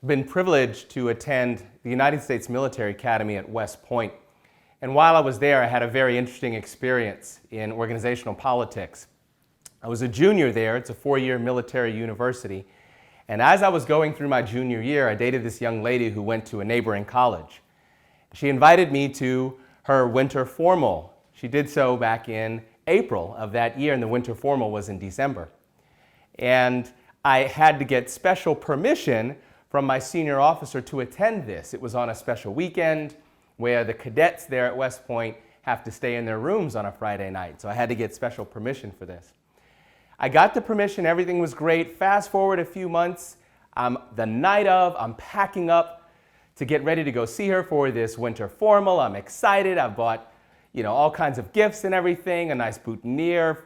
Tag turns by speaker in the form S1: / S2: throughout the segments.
S1: been privileged to attend the United States Military Academy at West Point. And while I was there, I had a very interesting experience in organizational politics. I was a junior there. It's a 4-year military university. And as I was going through my junior year, I dated this young lady who went to a neighboring college. She invited me to her winter formal. She did so back in April of that year, and the winter formal was in December. And I had to get special permission from my senior officer to attend this. It was on a special weekend where the cadets there at West Point have to stay in their rooms on a Friday night. So I had to get special permission for this. I got the permission, everything was great. Fast forward a few months, the night of, I'm packing up to get ready to go see her for this winter formal. I'm excited, I've bought all kinds of gifts and everything, a nice boutonniere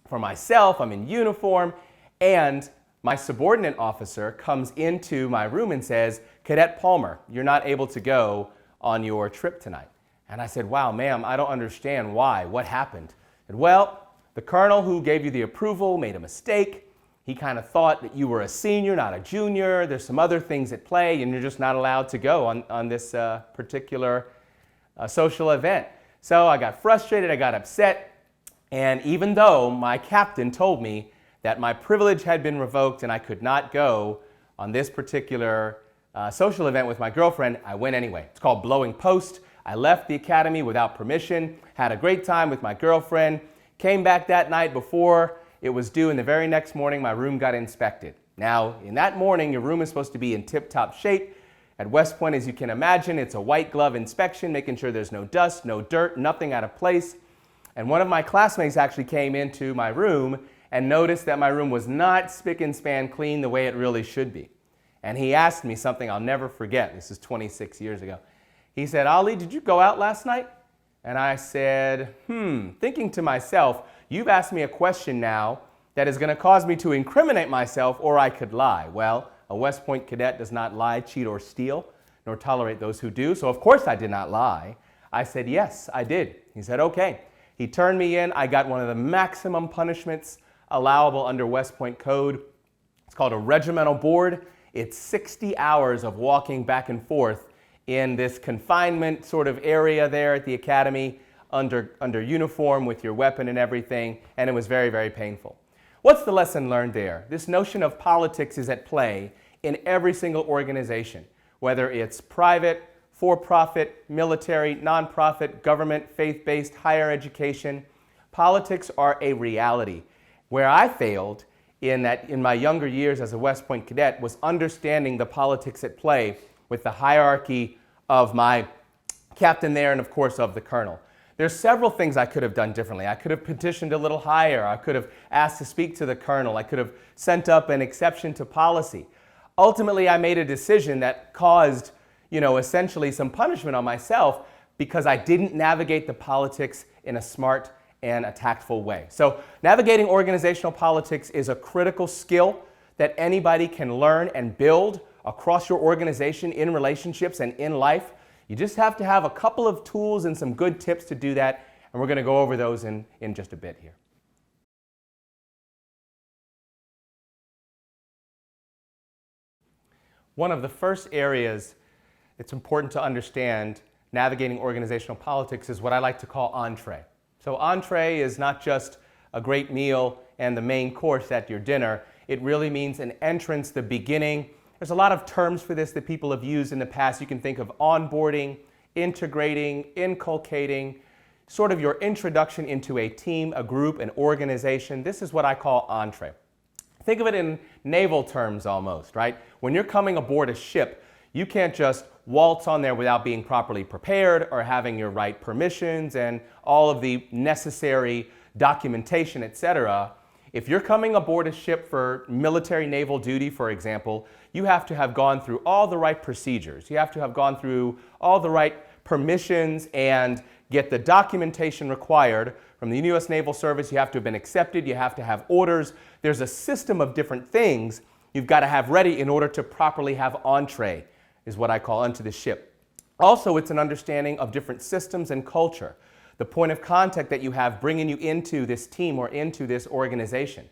S1: for myself, I'm in uniform, and my subordinate officer comes into my room and says, "Cadet Palmer, you're not able to go on your trip tonight." And I said, "Wow, ma'am, I don't understand why. What happened?" And well, the colonel who gave you the approval made a mistake. He kind of thought that you were a senior, not a junior. There's some other things at play, and you're just not allowed to go on this particular social event. So I got frustrated, I got upset, and even though my captain told me that my privilege had been revoked and I could not go on this particular social event with my girlfriend, I went anyway. It's called blowing post. I left the academy without permission, had a great time with my girlfriend, came back that night before it was due, and the very next morning my room got inspected. Now, in that morning, your room is supposed to be in tip-top shape. At West Point, as you can imagine, it's a white glove inspection, making sure there's no dust, no dirt, nothing out of place. And one of my classmates actually came into my room and noticed that my room was not spick and span clean the way it really should be. And he asked me something I'll never forget. This is 26 years ago. He said, "Ali, did you go out last night?" And I said, thinking to myself, you've asked me a question now that is going to cause me to incriminate myself, or I could lie. Well, a West Point cadet does not lie, cheat, or steal, nor tolerate those who do. So of course I did not lie. I said, "Yes, I did." He said, "Okay." He turned me in. I got one of the maximum punishments allowable under West Point code. It's called a regimental board. It's 60 hours of walking back and forth in this confinement sort of area there at the academy under uniform with your weapon and everything, and it was very, very painful. What's the lesson learned there? This notion of politics is at play in every single organization, whether it's private, for-profit, military, nonprofit, government, faith-based, higher education. Politics are a reality. Where I failed in my younger years as a West Point cadet was understanding the politics at play with the hierarchy of my captain there and of course of the colonel. There's several things I could have done differently. I could have petitioned a little higher. I could have asked to speak to the colonel. I could have sent up an exception to policy. Ultimately, I made a decision that caused, essentially some punishment on myself because I didn't navigate the politics in a smart and a tactful way. So navigating organizational politics is a critical skill that anybody can learn and build across your organization, in relationships, and in life. You just have to have a couple of tools and some good tips to do that, and we're going to go over those in just a bit here. One of the first areas it's important to understand navigating organizational politics is what I like to call entree. So entree is not just a great meal and the main course at your dinner. It really means an entrance, the beginning. There's a lot of terms for this that people have used in the past. You can think of onboarding, integrating, inculcating, sort of your introduction into a team, a group, an organization. This is what I call entree. Think of it in naval terms almost, right? When you're coming aboard a ship, you can't just waltz on there without being properly prepared or having your right permissions and all of the necessary documentation, etc. If you're coming aboard a ship for military naval duty, for example, you have to have gone through all the right procedures. You have to have gone through all the right permissions and get the documentation required from the U.S. Naval Service. You have to have been accepted. You have to have orders. There's a system of different things you've got to have ready in order to properly have entree, is what I call onto the ship. Also, it's an understanding of different systems and culture. The point of contact that you have bringing you into this team or into this organization.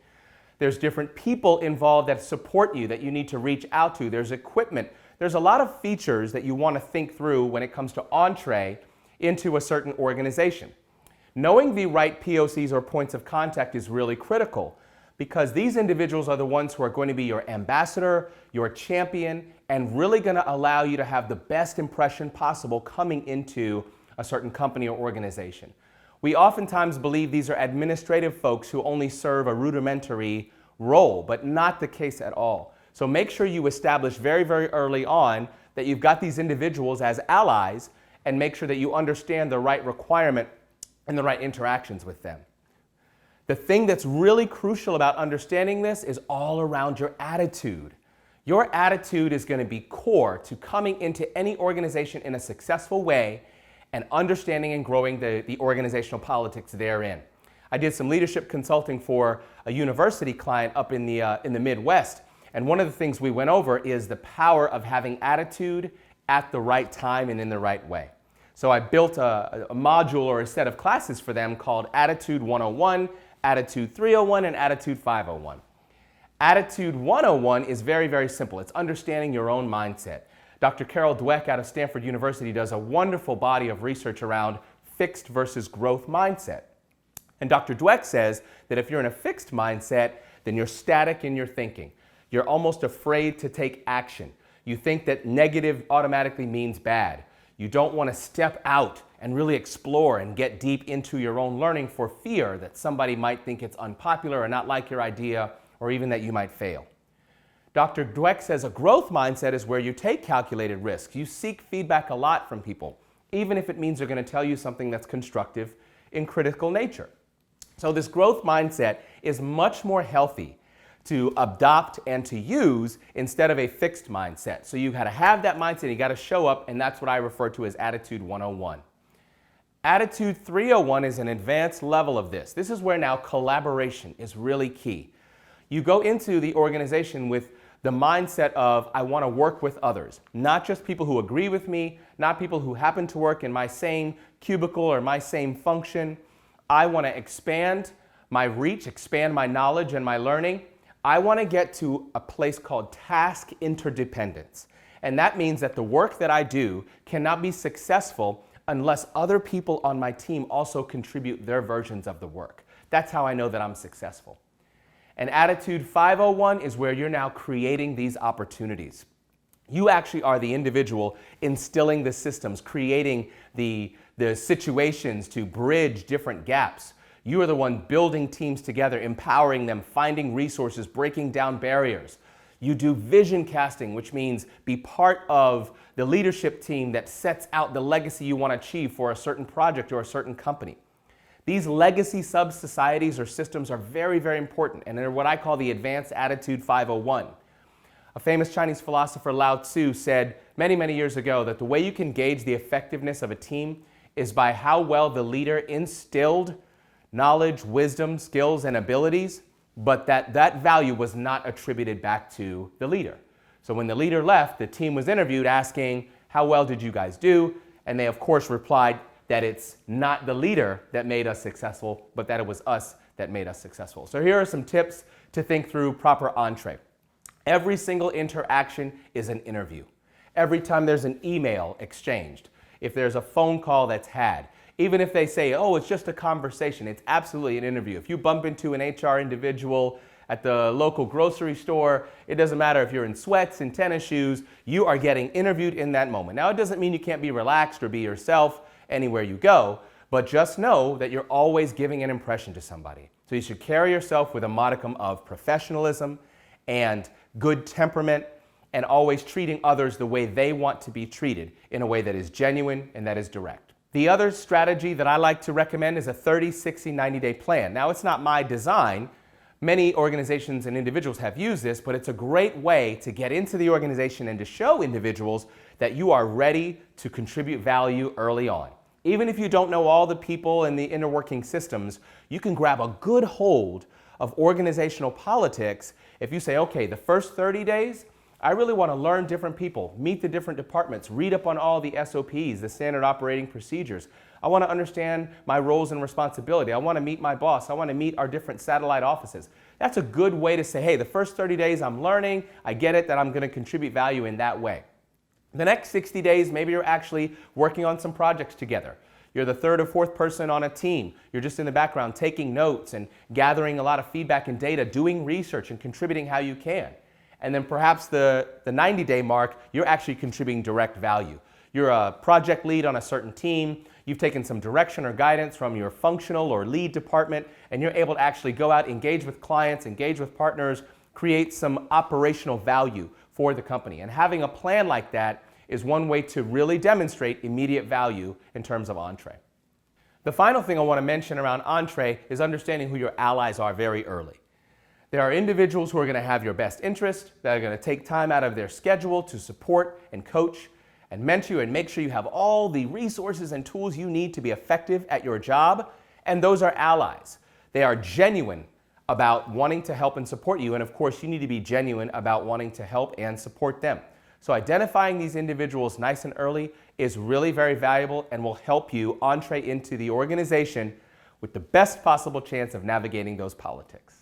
S1: There's different people involved that support you that you need to reach out to. There's equipment. There's a lot of features that you want to think through when it comes to entree into a certain organization. Knowing the right POCs or points of contact is really critical because these individuals are the ones who are going to be your ambassador, your champion, and really going to allow you to have the best impression possible coming into a certain company or organization. We oftentimes believe these are administrative folks who only serve a rudimentary role, but not the case at all. So make sure you establish very, very early on that you've got these individuals as allies and make sure that you understand the right requirement and the right interactions with them. The thing that's really crucial about understanding this is all around your attitude. Your attitude is going to be core to coming into any organization in a successful way and understanding and growing the organizational politics therein. I did some leadership consulting for a university client up in the Midwest, and one of the things we went over is the power of having attitude at the right time and in the right way. So I built a module or a set of classes for them called Attitude 101, Attitude 301, and Attitude 501. Attitude 101 is very, very simple. It's understanding your own mindset. Dr. Carol Dweck out of Stanford University does a wonderful body of research around fixed versus growth mindset. And Dr. Dweck says that if you're in a fixed mindset, then you're static in your thinking. You're almost afraid to take action. You think that negative automatically means bad. You don't want to step out and really explore and get deep into your own learning for fear that somebody might think it's unpopular or not like your idea, or even that you might fail. Dr. Dweck says a growth mindset is where you take calculated risks. You seek feedback a lot from people, even if it means they're going to tell you something that's constructive in critical nature. So this growth mindset is much more healthy to adopt and to use instead of a fixed mindset. So you got to have that mindset, you got to show up, and that's what I refer to as Attitude 101. Attitude 301 is an advanced level of this. This is where now collaboration is really key. You go into the organization with the mindset of, I want to work with others, not just people who agree with me, not people who happen to work in my same cubicle or my same function. I want to expand my reach, expand my knowledge and my learning. I want to get to a place called task interdependence. And that means that the work that I do cannot be successful unless other people on my team also contribute their versions of the work. That's how I know that I'm successful. And Attitude 501 is where you're now creating these opportunities. You actually are the individual instilling the systems, creating the situations to bridge different gaps. You are the one building teams together, empowering them, finding resources, breaking down barriers. You do vision casting, which means be part of the leadership team that sets out the legacy you want to achieve for a certain project or a certain company. These legacy sub-societies or systems are very, very important, and they're what I call the Advanced Attitude 501. A famous Chinese philosopher, Lao Tzu, said many, many years ago that the way you can gauge the effectiveness of a team is by how well the leader instilled knowledge, wisdom, skills, and abilities, but that value was not attributed back to the leader. So when the leader left, the team was interviewed asking, how well did you guys do? And they, of course, replied that it's not the leader that made us successful, but that it was us that made us successful. So here are some tips to think through proper entree. Every single interaction is an interview. Every time there's an email exchanged, if there's a phone call that's had, even if they say, oh, it's just a conversation, it's absolutely an interview. If you bump into an HR individual at the local grocery store, it doesn't matter if you're in sweats and tennis shoes, you are getting interviewed in that moment. Now, it doesn't mean you can't be relaxed or be yourself anywhere you go, but just know that you're always giving an impression to somebody. So you should carry yourself with a modicum of professionalism and good temperament, and always treating others the way they want to be treated in a way that is genuine and that is direct. The other strategy that I like to recommend is a 30, 60, 90-day plan. Now, it's not my design. Many organizations and individuals have used this, but it's a great way to get into the organization and to show individuals that you are ready to contribute value early on. Even if you don't know all the people and the inner working systems, you can grab a good hold of organizational politics if you say, okay, the first 30 days, I really want to learn different people, meet the different departments, read up on all the SOPs, the standard operating procedures. I want to understand my roles and responsibility. I want to meet my boss. I want to meet our different satellite offices. That's a good way to say, hey, the first 30 days I'm learning, I get it that I'm going to contribute value in that way. The next 60 days, maybe you're actually working on some projects together. You're the third or fourth person on a team. You're just in the background taking notes and gathering a lot of feedback and data, doing research and contributing how you can. And then perhaps the 90-day mark, you're actually contributing direct value. You're a project lead on a certain team. You've taken some direction or guidance from your functional or lead department, and you're able to actually go out, engage with clients, engage with partners, create some operational value for the company. And having a plan like that is one way to really demonstrate immediate value in terms of Entree. The final thing I want to mention around Entree is understanding who your allies are very early. There are individuals who are going to have your best interest, that are going to take time out of their schedule to support and coach and mentor you and make sure you have all the resources and tools you need to be effective at your job, and those are allies. They are genuine about wanting to help and support you, and of course you need to be genuine about wanting to help and support them. So identifying these individuals nice and early is really very valuable and will help you entree into the organization with the best possible chance of navigating those politics.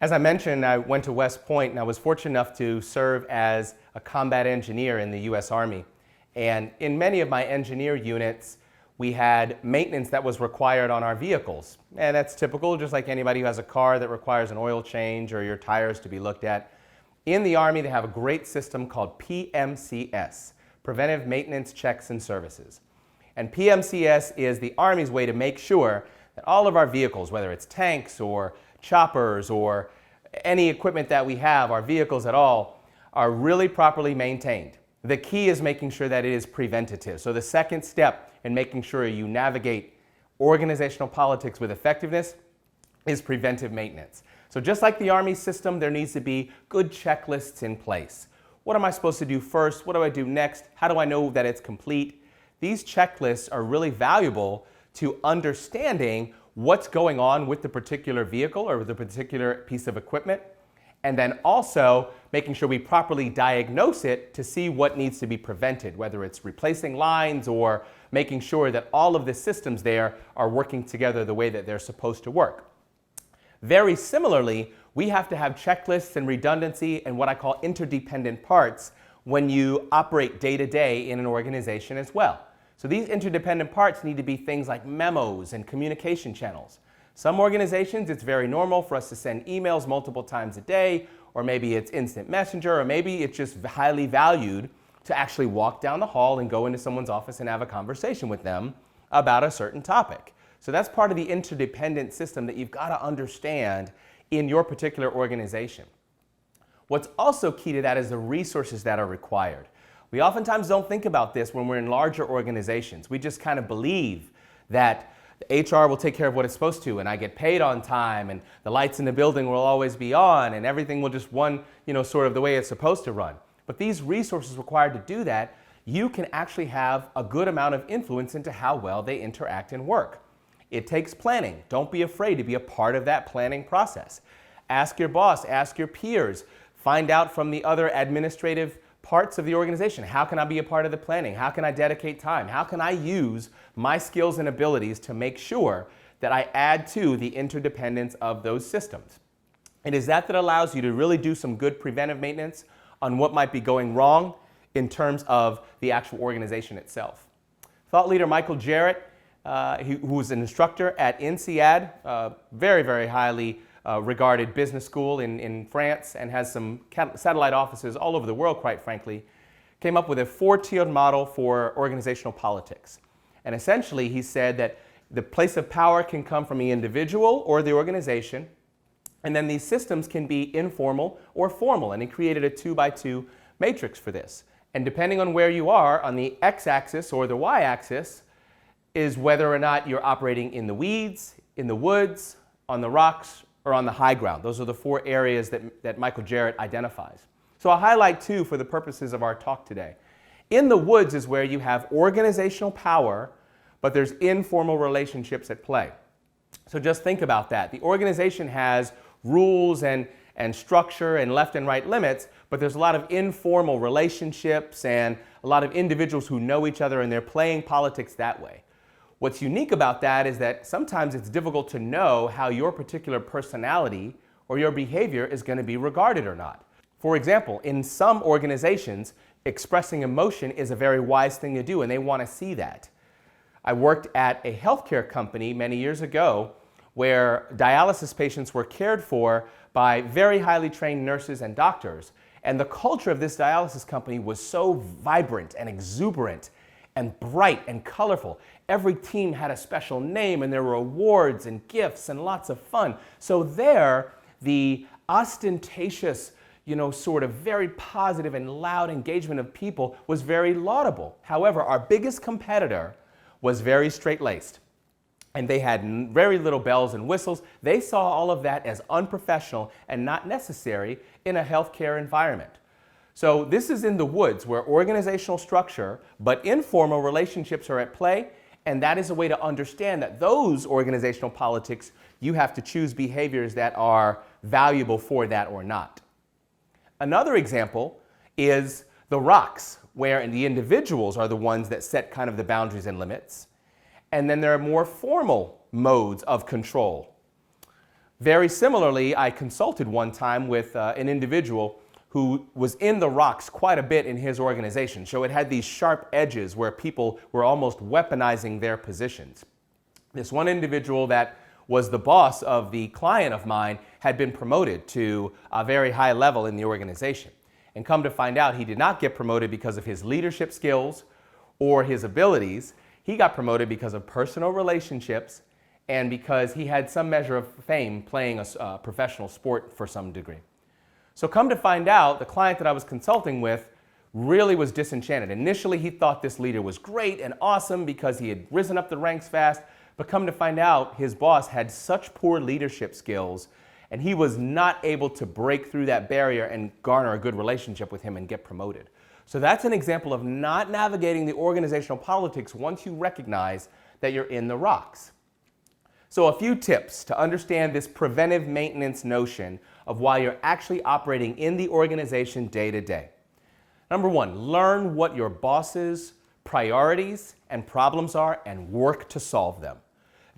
S1: As I mentioned, I went to West Point and I was fortunate enough to serve as a combat engineer in the U.S. Army. And in many of my engineer units, we had maintenance that was required on our vehicles. And that's typical, just like anybody who has a car that requires an oil change or your tires to be looked at. In the Army, they have a great system called PMCS, Preventive Maintenance Checks and Services. And PMCS is the Army's way to make sure that all of our vehicles, whether it's tanks or choppers or any equipment that we have, our vehicles at all, are really properly maintained. The key is making sure that it is preventative. So the second step in making sure you navigate organizational politics with effectiveness is preventive maintenance. So just like the Army system, there needs to be good checklists in place. What am I supposed to do first? What do I do next? How do I know that it's complete? These checklists are really valuable to understanding what's going on with the particular vehicle or with the particular piece of equipment, and then also making sure we properly diagnose it to see what needs to be prevented, whether it's replacing lines or making sure that all of the systems there are working together the way that they're supposed to work. Very similarly, we have to have checklists and redundancy and what I call interdependent parts when you operate day to day in an organization as well. So these interdependent parts need to be things like memos and communication channels. Some organizations, it's very normal for us to send emails multiple times a day, or maybe it's instant messenger, or maybe it's just highly valued to actually walk down the hall and go into someone's office and have a conversation with them about a certain topic. So that's part of the interdependent system that you've got to understand in your particular organization. What's also key to that is the resources that are required. We oftentimes don't think about this when we're in larger organizations. We just kind of believe that the HR will take care of what it's supposed to, and I get paid on time, and the lights in the building will always be on, and everything will just run, sort of the way it's supposed to run. But these resources required to do that, you can actually have a good amount of influence into how well they interact and work. It takes planning. Don't be afraid to be a part of that planning process. Ask your boss, ask your peers, find out from the other administrative parts of the organization. How can I be a part of the planning? How can I dedicate time? How can I use my skills and abilities to make sure that I add to the interdependence of those systems? It is that allows you to really do some good preventive maintenance on what might be going wrong in terms of the actual organization itself. Thought leader Michael Jarrett, who's an instructor at INSEAD, very, very highly regarded business school in France and has some satellite offices all over the world, quite frankly, came up with a 4-tiered model for organizational politics. And essentially, he said that the place of power can come from the individual or the organization, and then these systems can be informal or formal, and he created a 2x2 matrix for this. And depending on where you are on the x-axis or the y-axis is whether or not you're operating in the weeds, in the woods, on the rocks, or on the high ground. Those are the 4 areas that Michael Jarrett identifies. So I'll highlight 2 for the purposes of our talk today. In the woods is where you have organizational power, but there's informal relationships at play. So just think about that. The organization has rules and and structure and left and right limits, but there's a lot of informal relationships and a lot of individuals who know each other and they're playing politics that way. What's unique about that is that sometimes it's difficult to know how your particular personality or your behavior is going to be regarded or not. For example, in some organizations, expressing emotion is a very wise thing to do, and they want to see that. I worked at a healthcare company many years ago where dialysis patients were cared for by very highly trained nurses and doctors. And the culture of this dialysis company was so vibrant and exuberant and bright and colorful. Every team had a special name and there were awards and gifts and lots of fun. So there, the ostentatious, sort of very positive and loud engagement of people was very laudable. However, our biggest competitor was very straight-laced. And they had very little bells and whistles. They saw all of that as unprofessional and not necessary in a healthcare environment. So this is in the woods where organizational structure but informal relationships are at play, and that is a way to understand that those organizational politics, you have to choose behaviors that are valuable for that or not. Another example is the rocks, where the individuals are the ones that set kind of the boundaries and limits. And then there are more formal modes of control. Very similarly, I consulted one time with an individual who was in the rocks quite a bit in his organization. So it had these sharp edges where people were almost weaponizing their positions. This one individual that was the boss of the client of mine had been promoted to a very high level in the organization. And come to find out, he did not get promoted because of his leadership skills or his abilities. He got promoted because of personal relationships and because he had some measure of fame playing a professional sport for some degree. So come to find out, the client that I was consulting with really was disenchanted. Initially, he thought this leader was great and awesome because he had risen up the ranks fast, but come to find out, his boss had such poor leadership skills and he was not able to break through that barrier and garner a good relationship with him and get promoted. So that's an example of not navigating the organizational politics once you recognize that you're in the rocks. So a few tips to understand this preventive maintenance notion of why you're actually operating in the organization day to day. Number one, learn what your boss's priorities and problems are and work to solve them.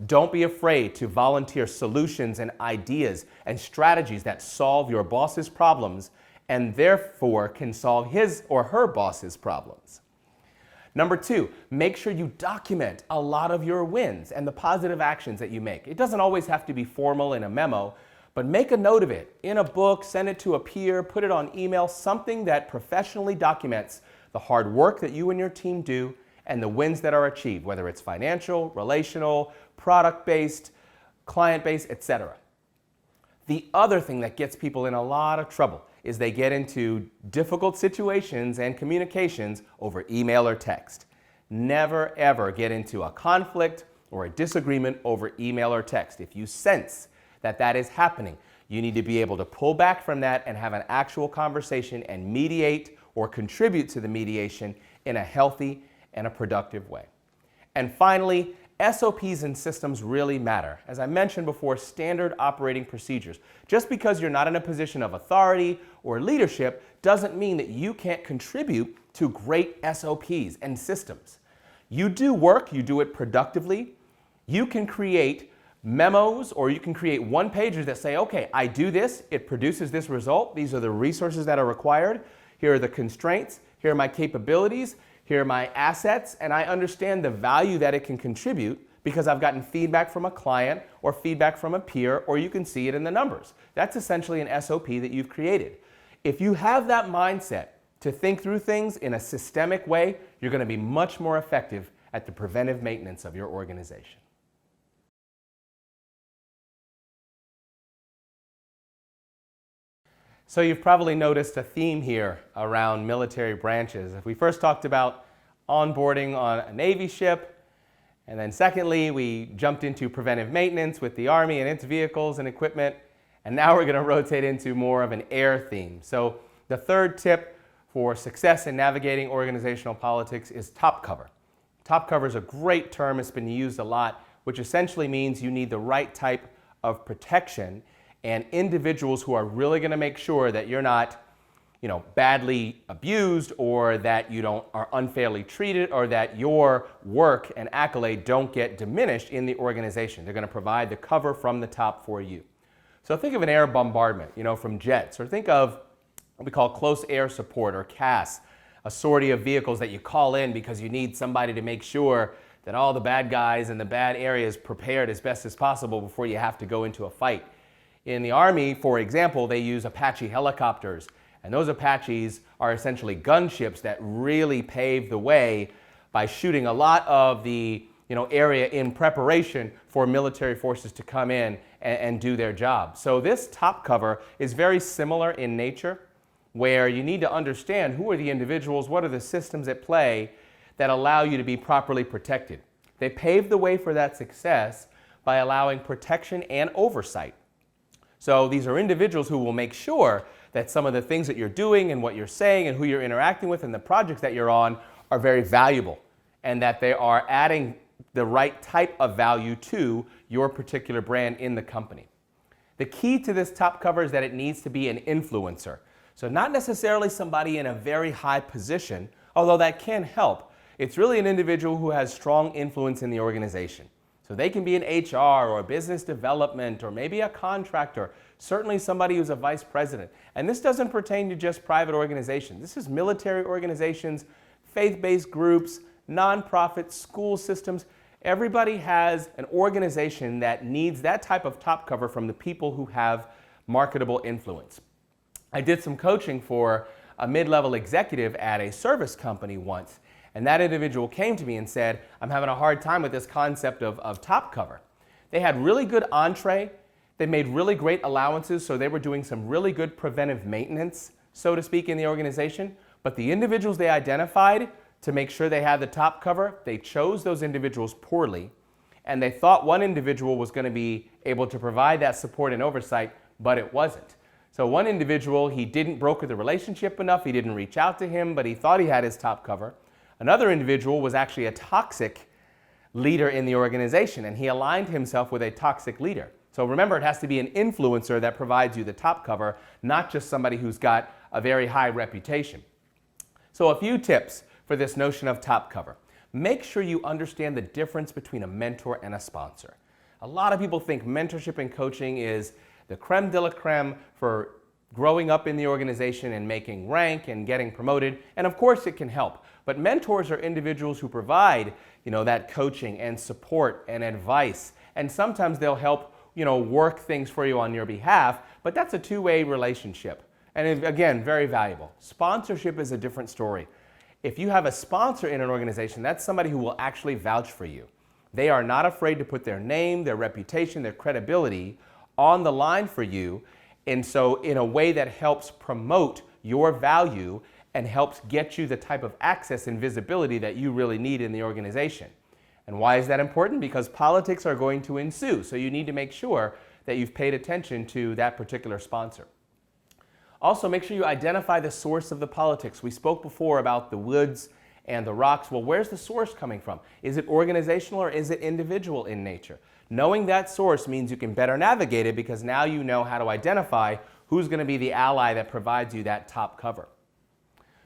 S1: Don't be afraid to volunteer solutions and ideas and strategies that solve your boss's problems and therefore can solve his or her boss's problems. Number two, make sure you document a lot of your wins and the positive actions that you make. It doesn't always have to be formal in a memo, but make a note of it in a book, send it to a peer, put it on email, something that professionally documents the hard work that you and your team do and the wins that are achieved, whether it's financial, relational, product-based, client-based, etc. The other thing that gets people in a lot of trouble is they get into difficult situations and communications over email or text. Never ever get into a conflict or a disagreement over email or text. If you sense that that is happening, you need to be able to pull back from that and have an actual conversation and mediate or contribute to the mediation in a healthy and a productive way. And finally, SOPs and systems really matter. As I mentioned before, standard operating procedures. Just because you're not in a position of authority or leadership doesn't mean that you can't contribute to great SOPs and systems. You do work, you do it productively. You can create memos or you can create one-pagers that say, okay, I do this, it produces this result, these are the resources that are required, here are the constraints, here are my capabilities, here are my assets, and I understand the value that it can contribute because I've gotten feedback from a client or feedback from a peer, or you can see it in the numbers. That's essentially an SOP that you've created. If you have that mindset to think through things in a systemic way, you're going to be much more effective at the preventive maintenance of your organization. So you've probably noticed a theme here around military branches. If we first talked about onboarding on a Navy ship, and then secondly, we jumped into preventive maintenance with the Army and its vehicles and equipment, and now we're going to rotate into more of an air theme. So the third tip for success in navigating organizational politics is top cover. Top cover is a great term, it's been used a lot, which essentially means you need the right type of protection and individuals who are really going to make sure that you're not badly abused, or that you are unfairly treated, or that your work and accolade don't get diminished in the organization. They're going to provide the cover from the top for you. So think of an air bombardment, from jets, or think of what we call close air support, or CAS, a sortie of vehicles that you call in because you need somebody to make sure that all the bad guys in the bad areas prepared as best as possible before you have to go into a fight. In the Army, for example, they use Apache helicopters. And those Apaches are essentially gunships that really pave the way by shooting a lot of the area in preparation for military forces to come in and do their job. So this top cover is very similar in nature, where you need to understand who are the individuals, what are the systems at play that allow you to be properly protected. They pave the way for that success by allowing protection and oversight. So these are individuals who will make sure that some of the things that you're doing and what you're saying and who you're interacting with and the projects that you're on are very valuable, and that they are adding the right type of value to your particular brand in the company. The key to this top cover is that it needs to be an influencer. So not necessarily somebody in a very high position, although that can help. It's really an individual who has strong influence in the organization. So they can be in HR or business development or maybe a contractor, certainly somebody who's a vice president. And this doesn't pertain to just private organizations. This is military organizations, faith-based groups, nonprofits, school systems. Everybody has an organization that needs that type of top cover from the people who have marketable influence. I did some coaching for a mid-level executive at a service company once, and that individual came to me and said, I'm having a hard time with this concept of top cover. They had really good entree. They made really great allowances, so they were doing some really good preventive maintenance, so to speak, in the organization. But the individuals they identified to make sure they had the top cover, they chose those individuals poorly, and they thought one individual was going to be able to provide that support and oversight, but it wasn't. So one individual, he didn't broker the relationship enough, he didn't reach out to him, but he thought he had his top cover. Another individual was actually a toxic leader in the organization, and he aligned himself with a toxic leader. So remember, it has to be an influencer that provides you the top cover, not just somebody who's got a very high reputation. So a few tips for this notion of top cover. Make sure you understand the difference between a mentor and a sponsor. A lot of people think mentorship and coaching is the creme de la creme for growing up in the organization and making rank and getting promoted, and of course it can help. But mentors are individuals who provide, that coaching and support and advice, and sometimes they'll help, work things for you on your behalf, but that's a two-way relationship. And again, very valuable. Sponsorship is a different story. If you have a sponsor in an organization, that's somebody who will actually vouch for you. They are not afraid to put their name, their reputation, their credibility on the line for you, and so in a way that helps promote your value and helps get you the type of access and visibility that you really need in the organization. And why is that important? Because politics are going to ensue, so you need to make sure that you've paid attention to that particular sponsor. Also, make sure you identify the source of the politics. We spoke before about the woods and the rocks. Well, where's the source coming from? Is it organizational or is it individual in nature? Knowing that source means you can better navigate it, because now you know how to identify who's going to be the ally that provides you that top cover.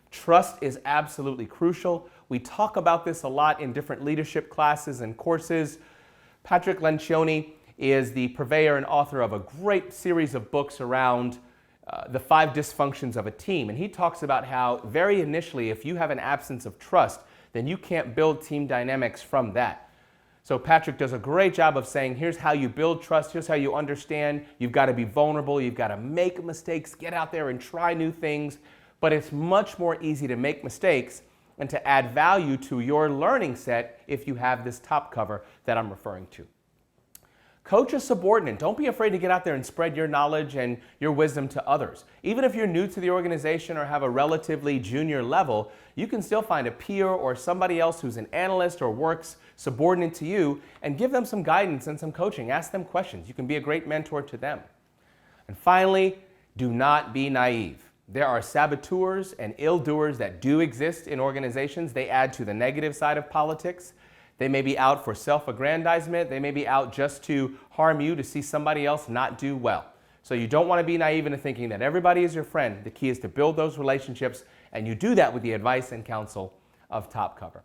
S1: Trust is absolutely crucial. We talk about this a lot in different leadership classes and courses. Patrick Lencioni is the purveyor and author of a great series of books around the 5 dysfunctions of a team. And he talks about how very initially, if you have an absence of trust, then you can't build team dynamics from that. So Patrick does a great job of saying, here's how you build trust, here's how you understand. You've got to be vulnerable, you've got to make mistakes, get out there and try new things. But it's much more easy to make mistakes and to add value to your learning set if you have this top cover that I'm referring to. Coach a subordinate. Don't be afraid to get out there and spread your knowledge and your wisdom to others. Even if you're new to the organization or have a relatively junior level, you can still find a peer or somebody else who's an analyst or works subordinate to you and give them some guidance and some coaching. Ask them questions. You can be a great mentor to them. And finally, do not be naive. There are saboteurs and ill-doers that do exist in organizations. They add to the negative side of politics. They may be out for self-aggrandizement. They may be out just to harm you, to see somebody else not do well. So you don't want to be naive into thinking that everybody is your friend. The key is to build those relationships, and you do that with the advice and counsel of Top Cover.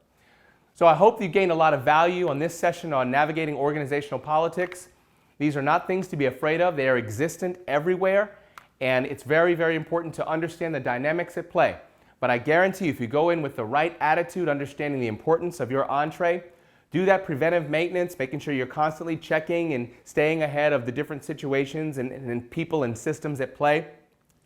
S1: So I hope you gained a lot of value on this session on navigating organizational politics. These are not things to be afraid of. They are existent everywhere, and it's very, very important to understand the dynamics at play. But I guarantee you, if you go in with the right attitude, understanding the importance of your entree, do that preventive maintenance, making sure you're constantly checking and staying ahead of the different situations and people and systems at play,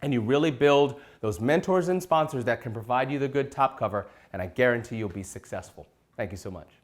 S1: and you really build those mentors and sponsors that can provide you the good top cover, and I guarantee you'll be successful. Thank you so much.